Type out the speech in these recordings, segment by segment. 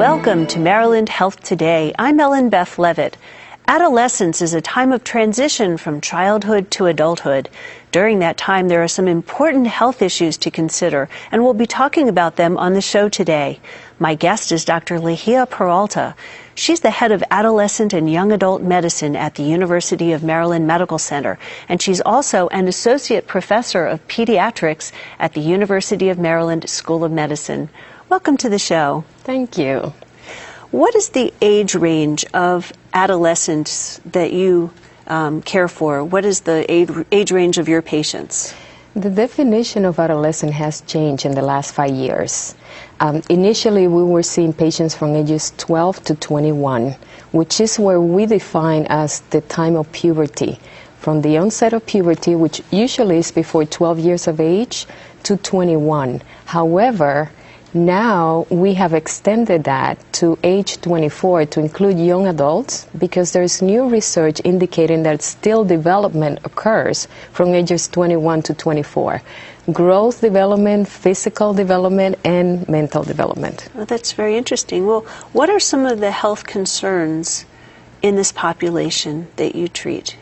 Welcome to Maryland Health Today. I'm Ellen Beth Levitt. Adolescence is a time of transition from childhood to adulthood. During that time, there are some important health issues to consider, and we'll be talking about them on the show today. My guest is Dr. Lehia Peralta. She's the head of adolescent and young adult medicine at the University of Maryland Medical Center, and she's also an associate professor of pediatrics at the University of Maryland School of Medicine. Welcome to the show. Thank you. What is the age range of adolescents that you care for? What is the age range of your patients? The definition of adolescent has changed in the last 5 years. Initially, we were seeing patients from ages 12 to 21, which is where we define as the time of puberty. From the onset of puberty, which usually is before 12 years of age, to 21. However, now we have extended that to age 24 to include young adults because there's new research indicating that still development occurs from ages 21 to 24. Growth development, physical development, and mental development. Well, that's very interesting. Well, what are some of the health concerns in this population that you treat?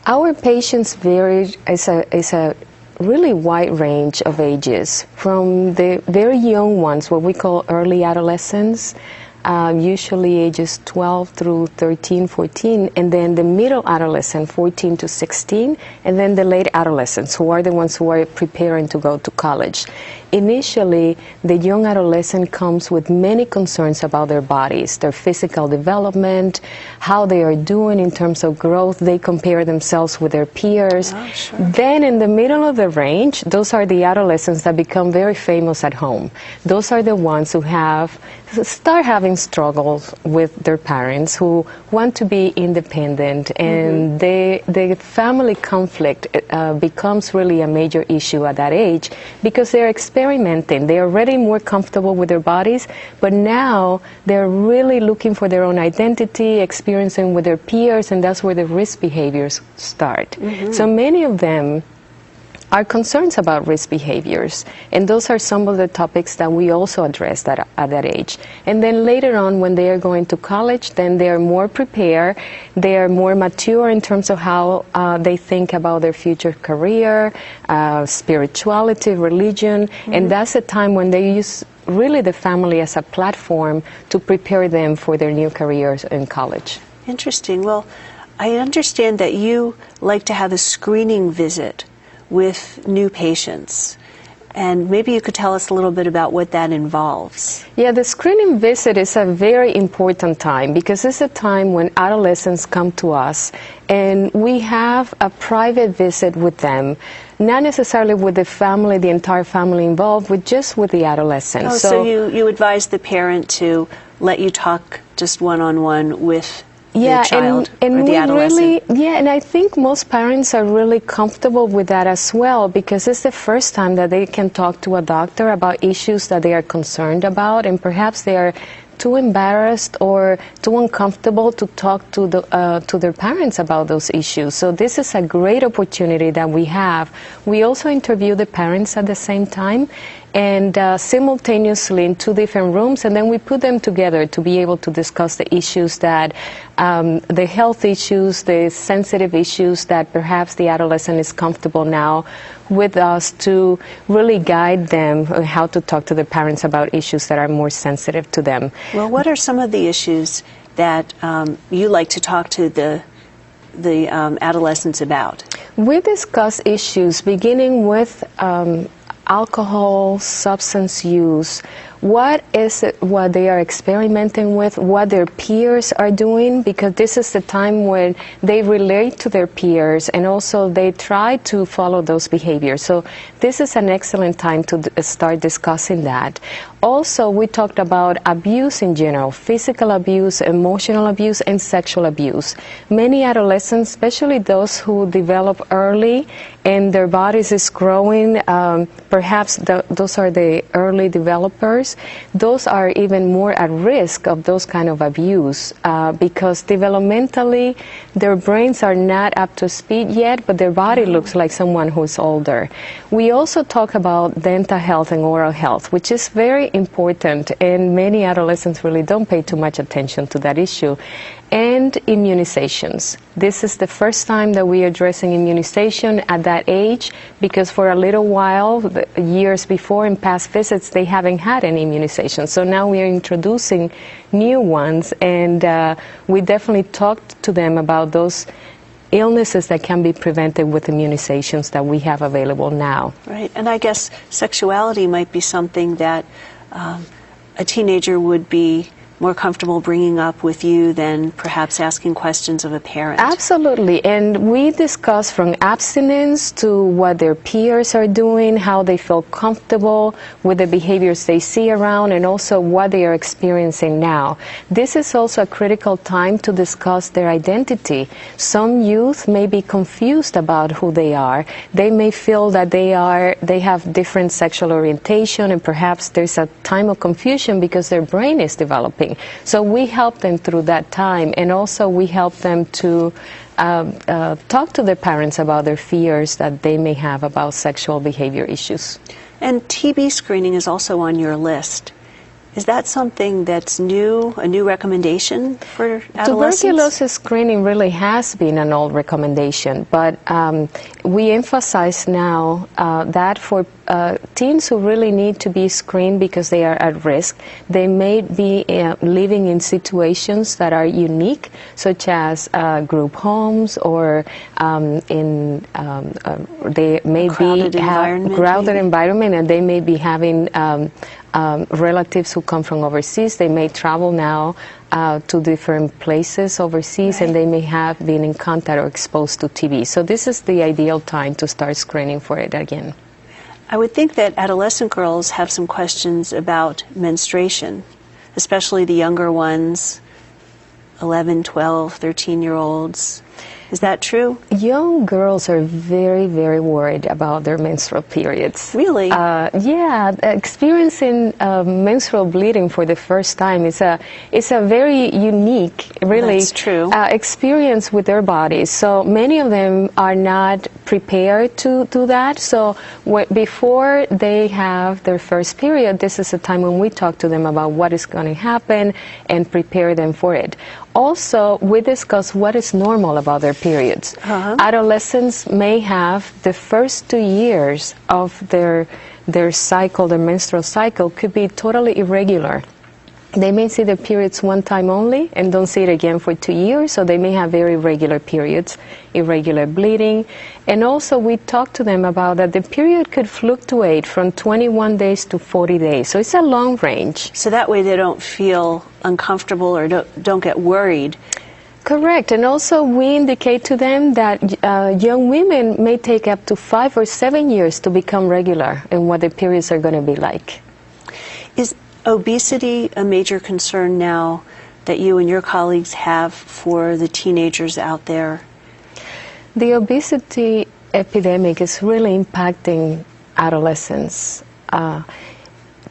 Our patients vary as a really wide range of ages, from the very young ones, what we call early adolescents, usually ages 12 through 13, 14, and then the middle adolescent, 14 to 16, and then the late adolescents, who are the ones who are preparing to go to college. Initially, the young adolescent comes with many concerns about their bodies, their physical development, how they are doing in terms of growth. They compare themselves with their peers. Oh, sure. Then in the middle of the range, those are the adolescents that become very famous at home. Those are the ones who start having struggles with their parents, who want to be independent, and the family conflict becomes really a major issue at that age because they're experimenting. They're already more comfortable with their bodies, but now they're really looking for their own identity, experiencing with their peers, and that's where the risk behaviors start. So many of them are concerns about risk behaviors, and those are some of the topics that we also address at that age. And then later on, when they are going to college, then they are more prepared, they are more mature in terms of how they think about their future career, spirituality, religion, and that's a time when they use really the family as a platform to prepare them for their new careers in college. Interesting. Well, I understand that you like to have a screening visit with new patients, and maybe you could tell us a little bit about what that involves. Yeah, the screening visit is a very important time because it's a time when adolescents come to us and we have a private visit with them, not necessarily with the family, the entire family involved, but just with the adolescent. Oh, so you advise the parent to let you talk just one-on-one with the child or the adolescent. And I think most parents are really comfortable with that as well because it's the first time that they can talk to a doctor about issues that they are concerned about, and perhaps they are too embarrassed or too uncomfortable to talk to their parents about those issues. So this is a great opportunity that we have. We also interview the parents at the same time, and simultaneously in 2 different rooms, and then we put them together to be able to discuss the issues that, the health issues, the sensitive issues that perhaps the adolescent is comfortable now with us to really guide them on how to talk to the parents about issues that are more sensitive to them. Well, what are some of the issues that you like to talk to the adolescents about? We discuss issues beginning with alcohol, substance use, what they are experimenting with, what their peers are doing, because this is the time when they relate to their peers and also they try to follow those behaviors. So this is an excellent time to start discussing that. Also, we talked about abuse in general, physical abuse, emotional abuse, and sexual abuse. Many adolescents, especially those who develop early and their bodies is growing, perhaps those are the early developers, years, those are even more at risk of those kind of abuse because developmentally their brains are not up to speed yet, but their body looks like someone who's older. We also talk about dental health and oral health, which is very important, and many adolescents really don't pay too much attention to that issue. And immunizations. This is the first time that we are addressing immunization at that age, because for a little while, years before in past visits, they haven't had any immunization. So now we are introducing new ones, and we definitely talked to them about those illnesses that can be prevented with immunizations that we have available now. Right, and I guess sexuality might be something that a teenager would be more comfortable bringing up with you than perhaps asking questions of a parent. Absolutely, and we discuss from abstinence to what their peers are doing, how they feel comfortable with the behaviors they see around, and also what they are experiencing now. This is also a critical time to discuss their identity. Some youth may be confused about who they are. They may feel that they have different sexual orientation, and perhaps there's a time of confusion because their brain is developing. So we help them through that time, and also we help them to talk to their parents about their fears that they may have about sexual behavior issues. And TB screening is also on your list. Is that something that's new, a new recommendation for adolescents? Tuberculosis screening really has been an old recommendation, but we emphasize now that for teens who really need to be screened because they are at risk, they may be living in situations that are unique, such as group homes, or they may have crowded environment, and they may be having relatives who come from overseas. They may travel now to different places overseas, and they may have been in contact or exposed to TB. So this is the ideal time to start screening for it again. I would think that adolescent girls have some questions about menstruation, especially the younger ones, 11, 12, 13-year-olds. Is that true? Young girls are very, very worried about their menstrual periods. Really? Yeah, experiencing menstrual bleeding for the first time is a very unique, really, That's true. Experience with their bodies. So many of them are not prepared to do that. So before they have their first period, this is a time when we talk to them about what is going to happen and prepare them for it. Also, we discuss what is normal about their periods. Adolescents may have the first 2 years of their cycle, their menstrual cycle, could be totally irregular. They may see their periods one time only and don't see it again for 2 years, so they may have very irregular periods, irregular bleeding. And also we talk to them about that the period could fluctuate from 21 days to 40 days, so it's a long range. So that way they don't feel uncomfortable or don't get worried. Correct, and also we indicate to them that young women may take up to 5 or 7 years to become regular in what the periods are going to be like. Is obesity a major concern now that you and your colleagues have for the teenagers out there? The obesity epidemic is really impacting adolescents.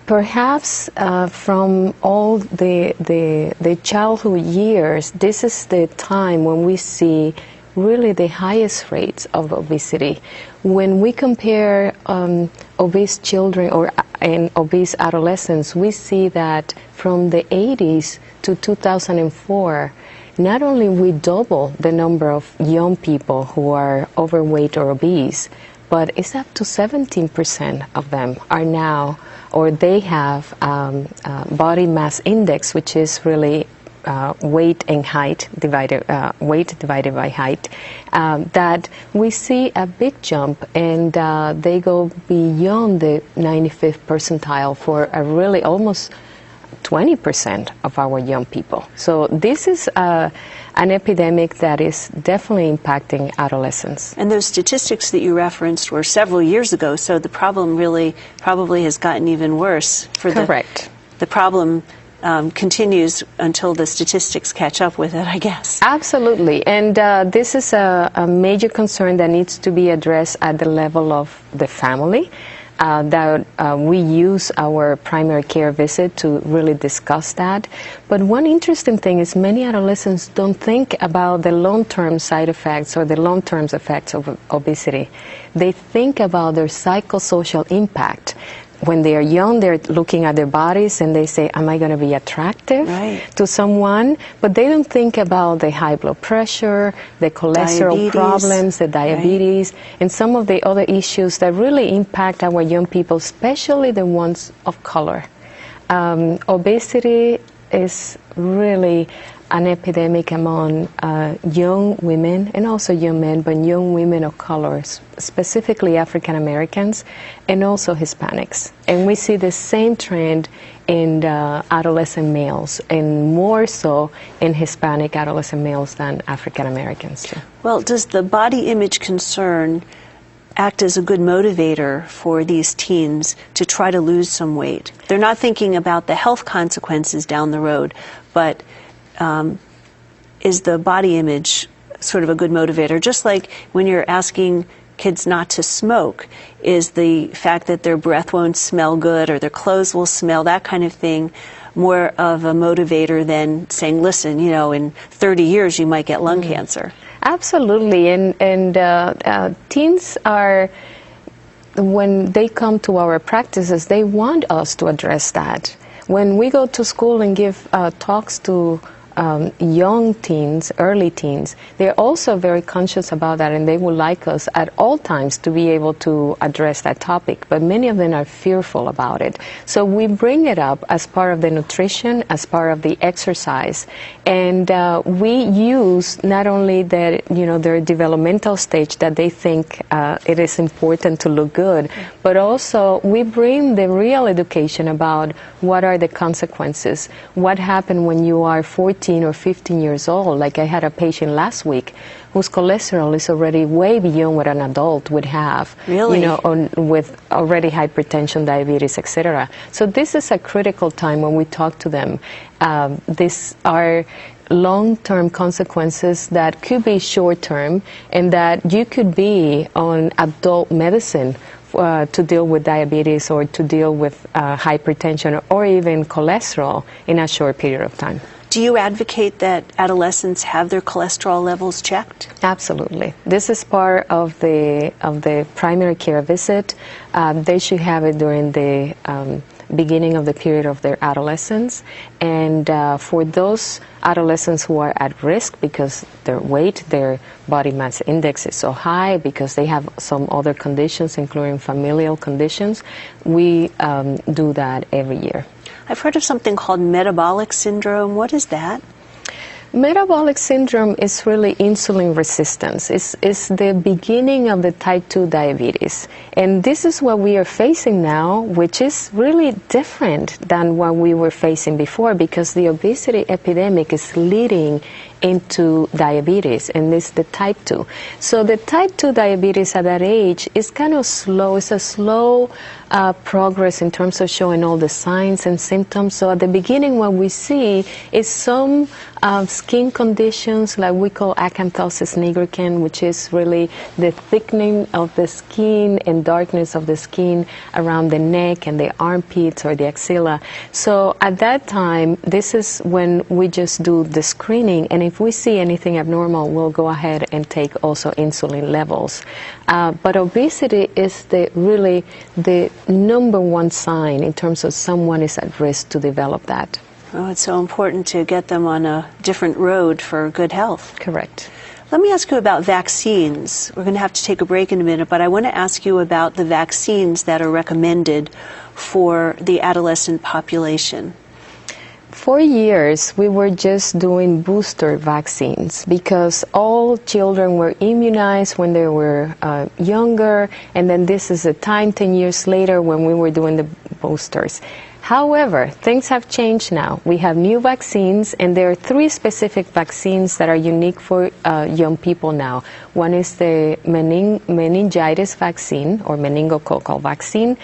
Perhaps from all the childhood years, this is the time when we see really the highest rates of obesity. When we compare obese children and obese adolescents, we see that from the 80s to 2004, not only we double the number of young people who are overweight or obese, but it's up to 17% of them are now, or they have body mass index, which is really weight and height divided by height, that we see a big jump, and they go beyond the 95th percentile for a really almost 20% of our young people. So this is an epidemic that is definitely impacting adolescents. And those statistics that you referenced were several years ago, so the problem really probably has gotten even worse. Correct. The problem continues until the statistics catch up with it, I guess. Absolutely, and this is a major concern that needs to be addressed at the level of the family. that we use our primary care visit to really discuss that. But one interesting thing is many adolescents don't think about the long-term side effects or the long-term effects of obesity. They think about their psychosocial impact. When they are young, they're looking at their bodies and they say, am I going to be attractive to someone? But they don't think about the high blood pressure, the cholesterol problems, the diabetes, and some of the other issues that really impact our young people, especially the ones of color. Obesity is really an epidemic among young women and also young men, but young women of color, specifically African Americans and also Hispanics. And we see the same trend in adolescent males, and more so in Hispanic adolescent males than African Americans too. Well, does the body image concern act as a good motivator for these teens to try to lose some weight? They're not thinking about the health consequences down the road, but is the body image sort of a good motivator? Just like when you're asking kids not to smoke, is the fact that their breath won't smell good or their clothes will smell, that kind of thing, more of a motivator than saying, listen, you know, in 30 years you might get lung cancer? Absolutely. And teens are, when they come to our practices, they want us to address that. When we go to school and give talks to young teens, early teens, they're also very conscious about that, and they would like us at all times to be able to address that topic, but many of them are fearful about it. So we bring it up as part of the nutrition, as part of the exercise, and we use not only their developmental stage that they think it is important to look good, but also we bring the real education about what are the consequences, what happened when you are 14 or 15 years old. Like I had a patient last week whose cholesterol is already way beyond what an adult would have. Really? You know, with already hypertension, diabetes, etc. So this is a critical time when we talk to them. These are long-term consequences that could be short-term, and that you could be on adult medicine to deal with diabetes or to deal with hypertension or even cholesterol in a short period of time. Do you advocate that adolescents have their cholesterol levels checked? Absolutely. This is part of the primary care visit. They should have it during the beginning of the period of their adolescence. And for those adolescents who are at risk because their weight, their body mass index is so high, because they have some other conditions, including familial conditions, we do that every year. I've heard of something called metabolic syndrome. What is that? Metabolic syndrome is really insulin resistance. It's the beginning of the type 2 diabetes. And this is what we are facing now, which is really different than what we were facing before, because the obesity epidemic is leading into diabetes, and it's the type 2. So the type 2 diabetes at that age is kind of slow. It's a slow progress in terms of showing all the signs and symptoms. So at the beginning, what we see is some skin conditions like we call acanthosis nigricans, which is really the thickening of the skin and darkness of the skin around the neck and the armpits or the axilla. So at that time, this is when we just do the screening, and if we see anything abnormal, we'll go ahead and take also insulin levels. But obesity is really the number one sign in terms of someone is at risk to develop that. Oh, it's so important to get them on a different road for good health. Correct. Let me ask you about vaccines. We're going to have to take a break in a minute, but I want to ask you about the vaccines that are recommended for the adolescent population. For years, we were just doing booster vaccines because all children were immunized when they were younger, and then this is a time 10 years later when we were doing the boosters. However, things have changed now. We have new vaccines, and there are 3 specific vaccines that are unique for young people now. One is the meningitis vaccine, or meningococcal vaccine.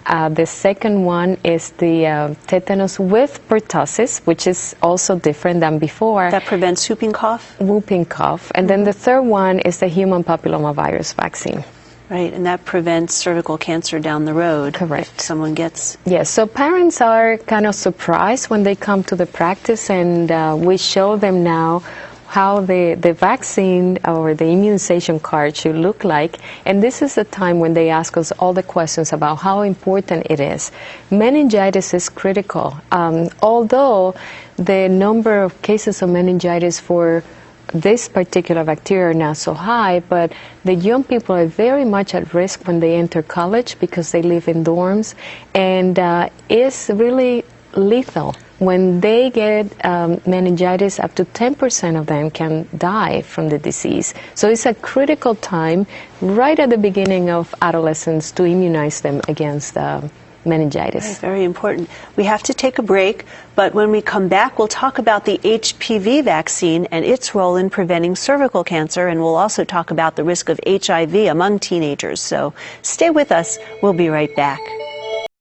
The second one is the tetanus with pertussis, which is also different than before. That prevents whooping cough? Whooping cough. And then the third one is the human papillomavirus vaccine. Right, and that prevents cervical cancer down the road. Correct. If someone gets... Yes, so parents are kind of surprised when they come to the practice, and we show them now how the vaccine or the immunization card should look like. And this is the time when they ask us all the questions about how important it is. Meningitis is critical. Although the number of cases of meningitis for this particular bacteria are not so high, but the young people are very much at risk when they enter college because they live in dorms, and it's really lethal. When they get meningitis, up to 10% of them can die from the disease. So it's a critical time right at the beginning of adolescence to immunize them against meningitis. Right, very important. We have to take a break, but when we come back, we'll talk about the HPV vaccine and its role in preventing cervical cancer, and we'll also talk about the risk of HIV among teenagers. So stay with us. We'll be right back.